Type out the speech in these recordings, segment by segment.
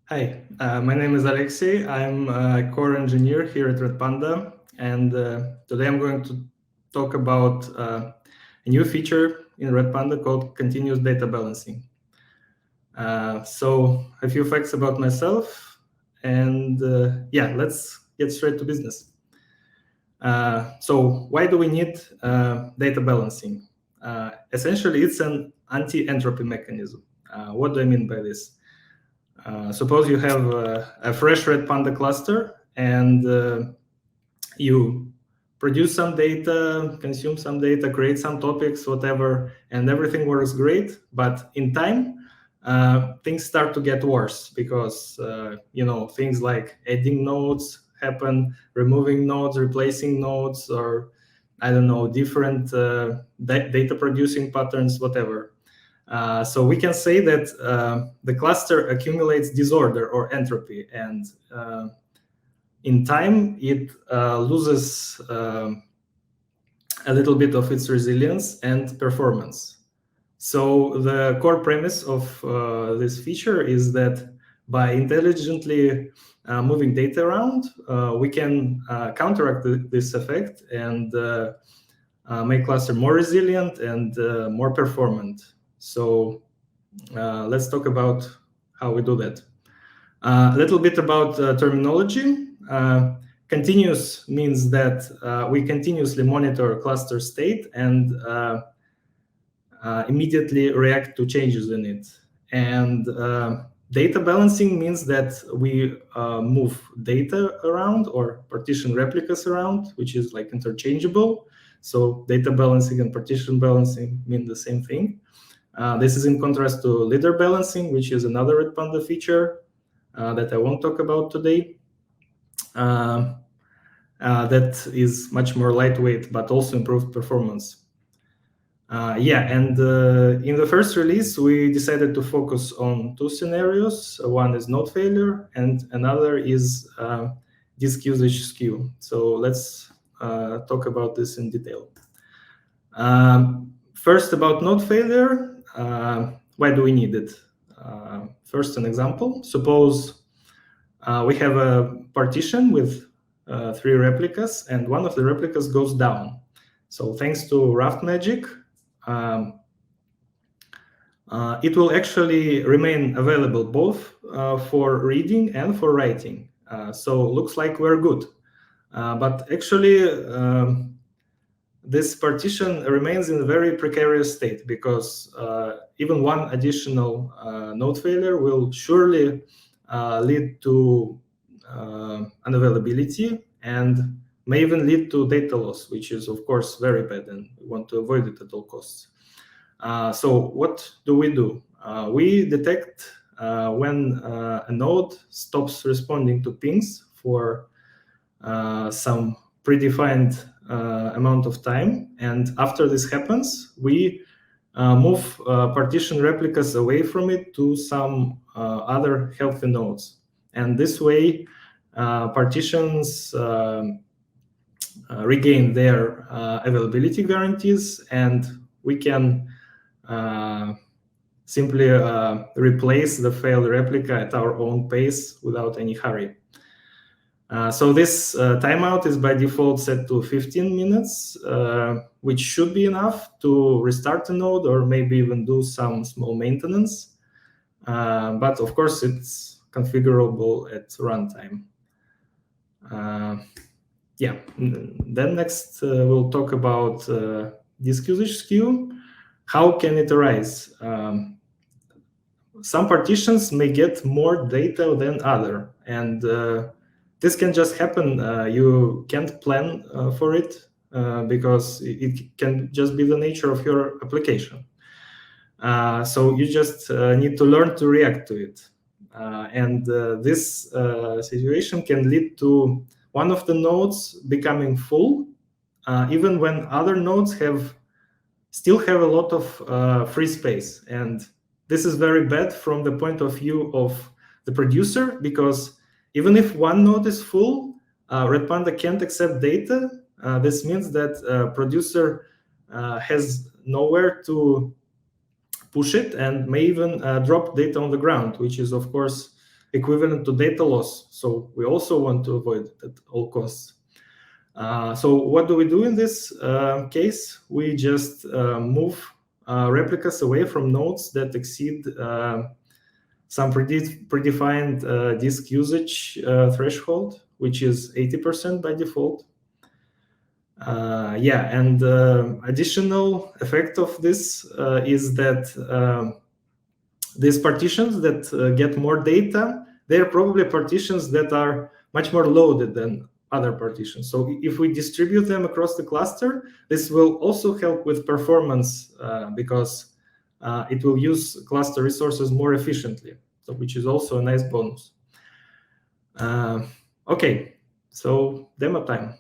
Hi, my name is Alexey. I'm a core engineer here at Redpanda, and today I'm going to talk about a new feature in Redpanda called continuous data balancing. So a few facts about myself, and yeah, let's get straight to business. So why do we need data balancing? Essentially, it's an anti-entropy mechanism. What do I mean by this? Suppose you have a fresh Redpanda cluster and you produce some data, consume some data, create some topics, whatever, and everything works great. But in time, things start to get worse because things like adding nodes happen, removing nodes, replacing nodes, or I don't know, different data producing patterns, whatever. So we can say that the cluster accumulates disorder or entropy, and in time it loses a little bit of its resilience and performance. So the core premise of this feature is that by intelligently moving data around, we can counteract this effect and make cluster more resilient and more performant. So let's talk about how we do that. A little bit about terminology. Continuous means that we continuously monitor cluster state and immediately react to changes in it. And data balancing means that we move data around or partition replicas around, which is like interchangeable. So data balancing and partition balancing mean the same thing. This is in contrast to leader balancing, which is another Redpanda feature that I won't talk about today. That is much more lightweight, but also improved performance. And in the first release, we decided to focus on two scenarios. One is node failure, and another is disk usage skew. So let's talk about this in detail. First, about node failure. Why do we need it? First, an example. Suppose we have a partition with 3 replicas, and one of the replicas goes down. So thanks to Raft magic, it will actually remain available both for reading and for writing. So looks like we're good. But actually, this partition remains in a very precarious state because even one additional node failure will surely lead to unavailability and may even lead to data loss, which is, of course, very bad, and we want to avoid it at all costs. So what do? We detect when a node stops responding to pings for some predefined amount of time. And after this happens, we move partition replicas away from it to some other healthy nodes. And this way, partitions regain their availability guarantees, and we can simply replace the failed replica at our own pace without any hurry. So this timeout is by default set to 15 minutes, which should be enough to restart the node or maybe even do some small maintenance. But of course, it's configurable at runtime. Yeah, then next we'll talk about disk usage skew. How can it arise? Some partitions may get more data than other, and this can just happen. You can't plan for it because it can just be the nature of your application. So you just need to learn to react to it. And this situation can lead to one of the nodes becoming full, even when other nodes still have a lot of free space. And this is very bad from the point of view of the producer, because even if one node is full, Redpanda can't accept data. This means that producer has nowhere to push it and may even drop data on the ground, which is, of course, equivalent to data loss. So we also want to avoid it at all costs. So what do we do in this case? We just move replicas away from nodes that exceed some predefined disk usage threshold, which is 80% by default. Yeah, and additional effect of this is that these partitions that get more data, they're probably partitions that are much more loaded than other partitions. So if we distribute them across the cluster, this will also help with performance because it will use cluster resources more efficiently, so which is also a nice bonus. Okay, so demo time.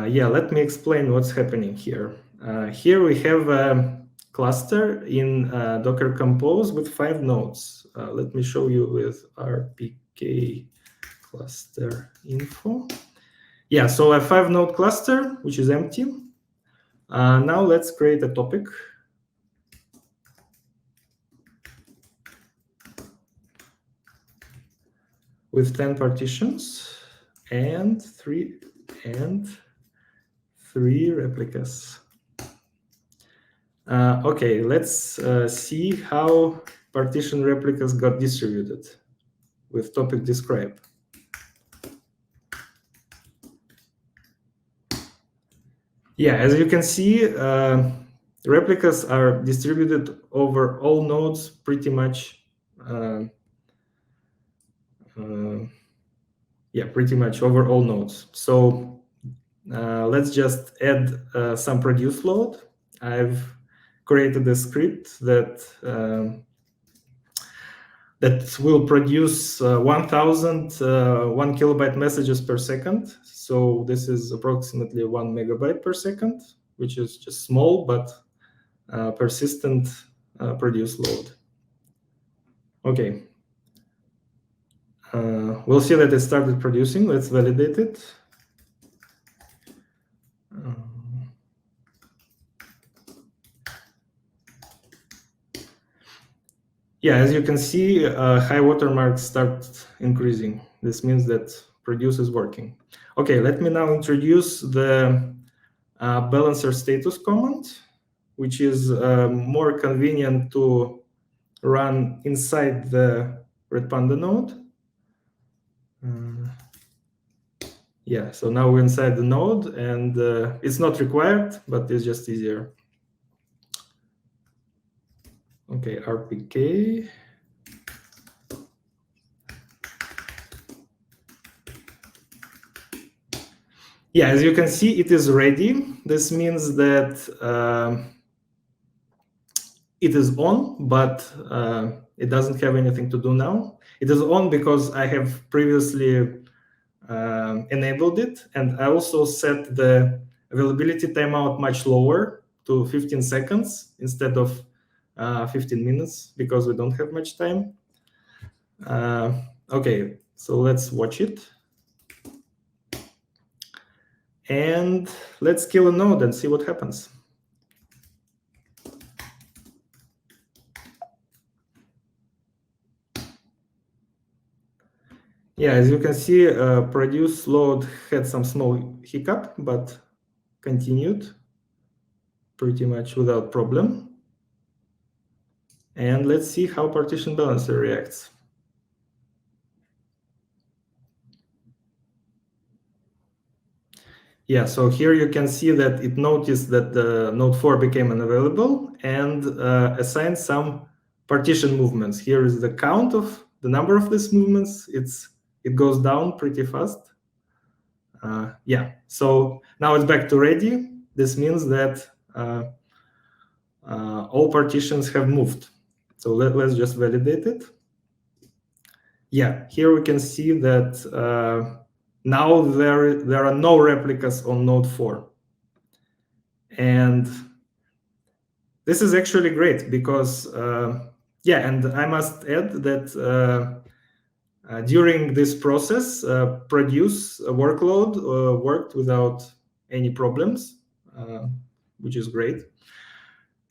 Yeah, let me explain what's happening here. Here we have a cluster in Docker Compose with 5 nodes. Let me show you with RPK cluster info. Yeah, so a 5-node cluster, which is empty. Now let's create a topic. With 10 partitions and 3 replicas. Okay, let's see how partition replicas got distributed with topic describe. Yeah, as you can see, replicas are distributed over all nodes pretty much. Yeah, pretty much over all nodes. So let's just add some produce load. I've created a script that that will produce 1,000 1 kilobyte messages per second. So this is approximately 1 megabyte per second, which is just small but persistent produce load. Okay. We'll see that it started producing. Let's validate it. Yeah, as you can see, high watermarks start increasing. This means that produce is working. Okay, let me now introduce the balancer status command, which is more convenient to run inside the Redpanda node. Yeah, so now we're inside the node, and it's not required, but it's just easier. Okay, RPK. Yeah, as you can see, it is ready. This means that it is on, but it doesn't have anything to do now. It is on because I have previously enabled it, and I also set the availability timeout much lower to 15 seconds instead of 15 minutes because we don't have much time. Okay, so let's watch it. And let's kill a node and see what happens. Yeah, as you can see, produce load had some small hiccup, but continued pretty much without problem. And let's see how partition balancer reacts. Yeah, so here you can see that it noticed that the node 4 became unavailable and assigned some partition movements. Here is the count of the number of these movements. It goes down pretty fast. Yeah, so now it's back to ready. This means that all partitions have moved. So let's just validate it. Yeah, here we can see that now there are no replicas on node 4. And this is actually great because, yeah, and I must add that during this process, produce workload worked without any problems, which is great.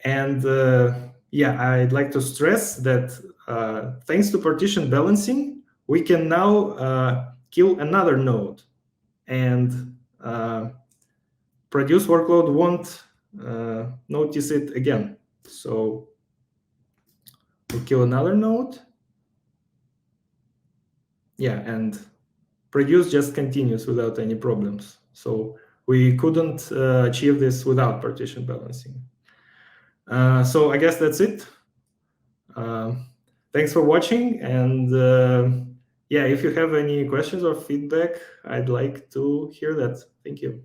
And yeah, I'd like to stress that thanks to partition balancing, we can now kill another node, and produce workload won't notice it again. So we kill another node. Yeah, and produce just continues without any problems. So we couldn't achieve this without partition balancing. So I guess that's it. Thanks for watching, and yeah, if you have any questions or feedback, I'd like to hear that. Thank you.